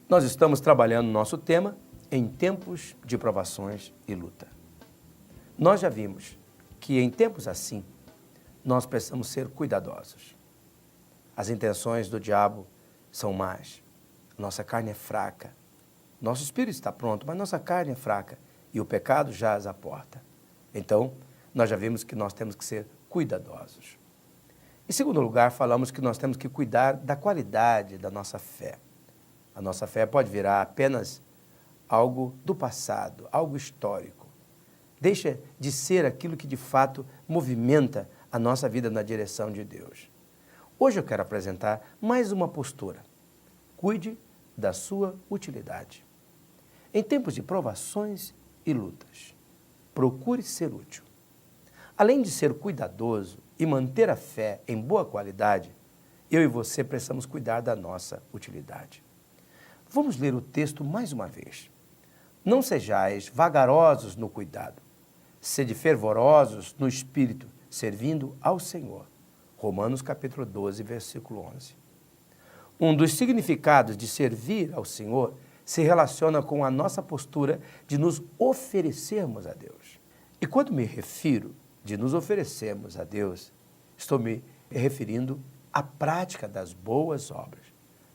Nós estamos trabalhando nosso tema em tempos de provações e luta. Nós já vimos que em tempos assim, nós precisamos ser cuidadosos. As intenções do diabo são más, nossa carne é fraca, nosso espírito está pronto, mas nossa carne é fraca e o pecado jaz à porta. Então, nós já vimos que nós temos que ser cuidadosos. Em segundo lugar, falamos que nós temos que cuidar da qualidade da nossa fé. A nossa fé pode virar apenas algo do passado, algo histórico. Deixa de ser aquilo que de fato movimenta a nossa vida na direção de Deus. Hoje eu quero apresentar mais uma postura. Cuide da sua utilidade. Em tempos de provações e lutas, procure ser útil. Além de ser cuidadoso e manter a fé em boa qualidade, eu e você precisamos cuidar da nossa utilidade. Vamos ler o texto mais uma vez. Não sejais vagarosos no cuidado, sede fervorosos no espírito, servindo ao Senhor. Romanos capítulo 12, versículo 11. Um dos significados de servir ao Senhor se relaciona com a nossa postura de nos oferecermos a Deus. E quando me refiro de nos oferecermos a Deus, estou me referindo à prática das boas obras,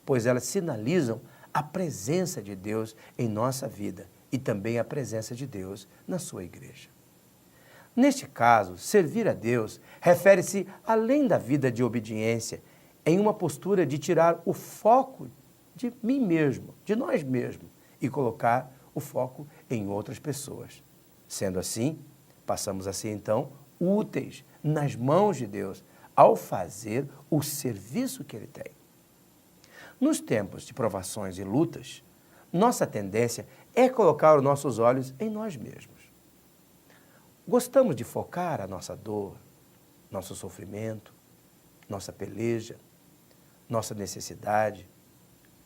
pois elas sinalizam a presença de Deus em nossa vida e também a presença de Deus na sua igreja. Neste caso, servir a Deus refere-se além da vida de obediência, em uma postura de tirar o foco de mim mesmo, de nós mesmos, e colocar o foco em outras pessoas. Sendo assim, passamos a ser então úteis nas mãos de Deus ao fazer o serviço que Ele tem. Nos tempos de provações e lutas, nossa tendência é colocar os nossos olhos em nós mesmos. Gostamos de focar a nossa dor, nosso sofrimento, nossa peleja, nossa necessidade,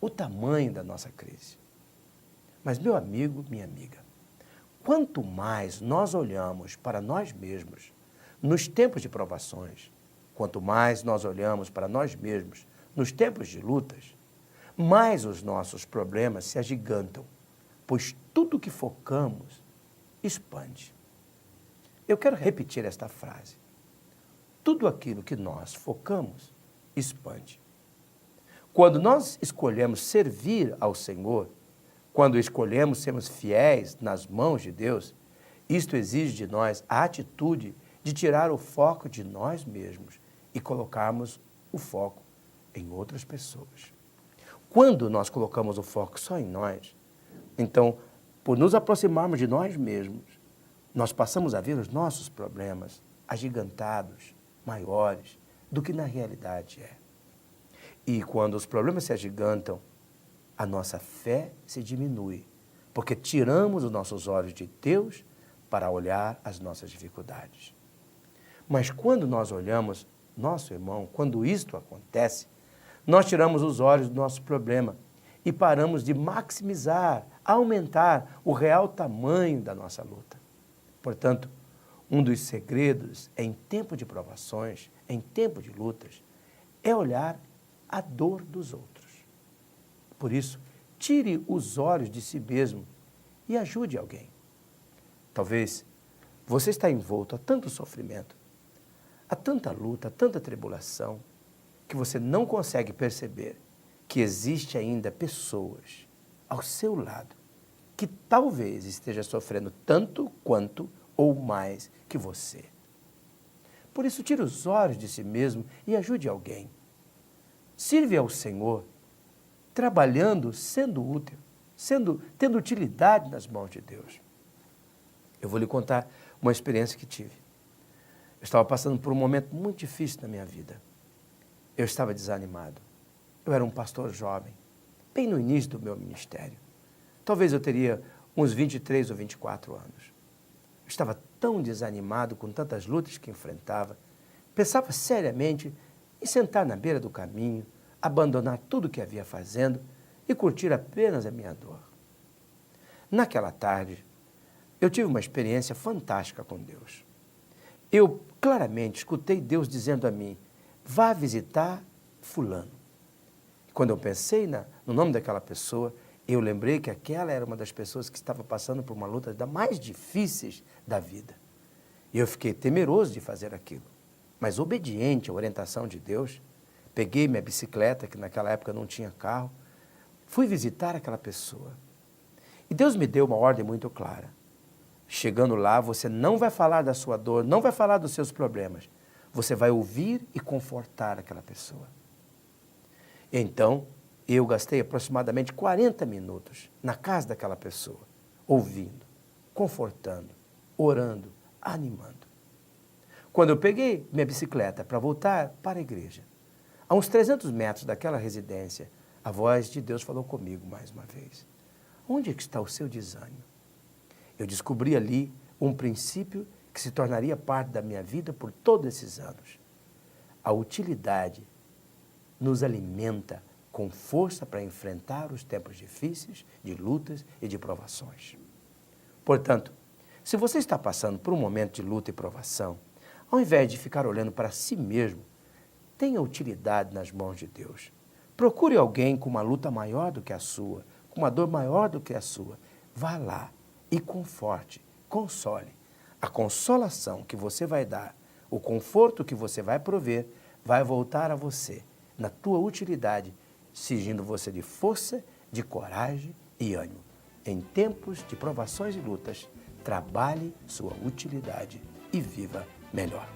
o tamanho da nossa crise. Mas, meu amigo, minha amiga, quanto mais nós olhamos para nós mesmos nos tempos de provações, quanto mais nós olhamos para nós mesmos nos tempos de lutas, mais os nossos problemas se agigantam, pois tudo que focamos expande. Eu quero repetir esta frase. Tudo aquilo que nós focamos expande. Quando nós escolhemos servir ao Senhor, quando escolhemos sermos fiéis nas mãos de Deus, isto exige de nós a atitude de tirar o foco de nós mesmos e colocarmos o foco em outras pessoas. Quando nós colocamos o foco só em nós, então, por nos aproximarmos de nós mesmos, nós passamos a ver os nossos problemas agigantados, maiores do que na realidade é. E quando os problemas se agigantam, a nossa fé se diminui, porque tiramos os nossos olhos de Deus para olhar as nossas dificuldades. Mas quando nós olhamos nosso irmão, quando isto acontece, nós tiramos os olhos do nosso problema e paramos de maximizar, aumentar o real tamanho da nossa luta. Portanto, um dos segredos em tempo de provações, em tempo de lutas, é olhar a dor dos outros. Por isso, tire os olhos de si mesmo e ajude alguém. Talvez você está envolto a tanto sofrimento, a tanta luta, a tanta tribulação, que você não consegue perceber que existe ainda pessoas ao seu lado que talvez esteja sofrendo tanto quanto ou mais que você. Por isso, tire os olhos de si mesmo e ajude alguém. Sirva ao Senhor, trabalhando, sendo útil, tendo utilidade nas mãos de Deus. Eu vou lhe contar uma experiência que tive. Eu estava passando por um momento muito difícil na minha vida. Eu estava desanimado. Eu era um pastor jovem, bem no início do meu ministério. Talvez eu teria uns 23 ou 24 anos. Eu estava tão desanimado com tantas lutas que enfrentava. Pensava seriamente em sentar na beira do caminho, abandonar tudo o que havia fazendo e curtir apenas a minha dor. Naquela tarde, eu tive uma experiência fantástica com Deus. Eu claramente escutei Deus dizendo a mim: vá visitar fulano. Quando eu pensei no nome daquela pessoa, Eu lembrei que aquela era uma das pessoas que estava passando por uma luta das mais difíceis da vida. E eu fiquei temeroso de fazer aquilo. Mas obediente à orientação de Deus, peguei minha bicicleta, que naquela época não tinha carro, fui visitar aquela pessoa. E Deus me deu uma ordem muito clara. Chegando lá, você não vai falar da sua dor, não vai falar dos seus problemas. Você vai ouvir e confortar aquela pessoa. Então, eu gastei aproximadamente 40 minutos na casa daquela pessoa, ouvindo, confortando, orando, animando. Quando eu peguei minha bicicleta para voltar para a igreja, a uns 300 metros daquela residência, a voz de Deus falou comigo mais uma vez. Onde é que está o seu desânimo? Eu descobri ali um princípio que se tornaria parte da minha vida por todos esses anos. A utilidade nos alimenta com força para enfrentar os tempos difíceis, de lutas e de provações. Portanto, se você está passando por um momento de luta e provação, ao invés de ficar olhando para si mesmo, tenha utilidade nas mãos de Deus. Procure alguém com uma luta maior do que a sua, com uma dor maior do que a sua. Vá lá e conforte, console. A consolação que você vai dar, o conforto que você vai prover, vai voltar a você, na tua utilidade, exigindo você de força, de coragem e ânimo. Em tempos de provações e lutas, trabalhe sua utilidade e viva melhor.